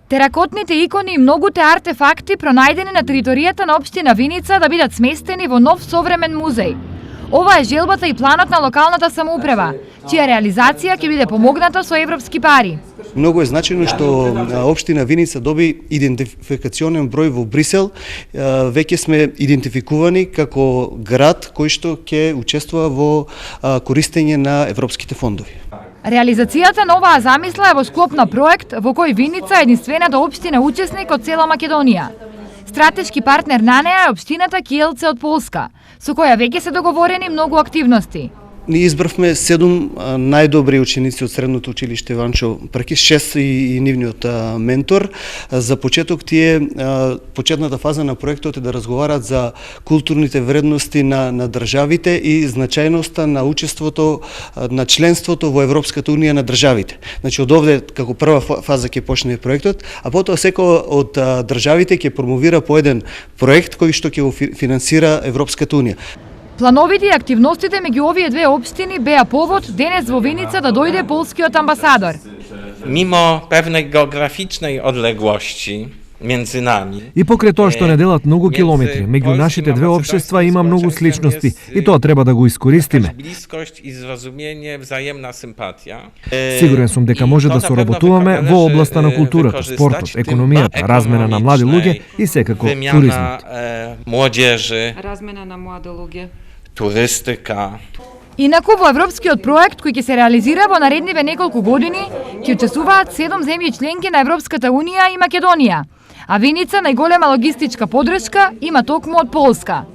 Теракотните икони и многуте артефакти пронајдени на територијата на општина Виница да бидат сместени во нов современ музеј. Ова е желбата и планот на локалната самоуправа, чија реализација ќе биде помогната со европски пари. Многу е значајно што општина Виница доби идентификационен број во Брисел. Веќе сме идентификувани како град кој што ќе учествува во користење на европските фондови. Реализацијата на оваа замисла е во склоп на проект во кој Виница е единствената општина учесник од цела Македонија. Стратешки партнер на неа е општината Киелце од Полска, со која веќе се договорени многу активности. Ние избравме 7 најдобри ученици од средното училиште Ванчо Пркис, 6 и нивниот ментор. За почеток тие почетната фаза на проектот е да разговарат за културните вредности на државите и значајноста на учеството на членството во Европската унија на државите. Значи од овде како прва фаза ќе почне проектот, а потоа секоја од државите ќе промовира по еден проект кој што ќе го финансира Европската унија. Плановите и активностите меѓу овие две општини беа повод денес во Виница да дојде полскиот амбасадор. Mimo pewnej geograficznej odległości między nami. И покрај тоа што не делат многу километри, меѓу нашите две општества има многу сличности и тоа треба да го искористиме. Bliskość i zrozumienie, wzajemna sympatia. Сигурен сум дека може да соработуваме во областа на културата, спортот, економијата, размена на млади луѓе и секако туризмот. Młodzieży, Размена на млади луѓе. turystyka. Инаку во европскиот проект кој ќе се реализира во наредниве неколку години, ќе учествуваат 7 земји членки на Европската унија и Македонија, а Виница најголема логистичка подршка има токму од Полска.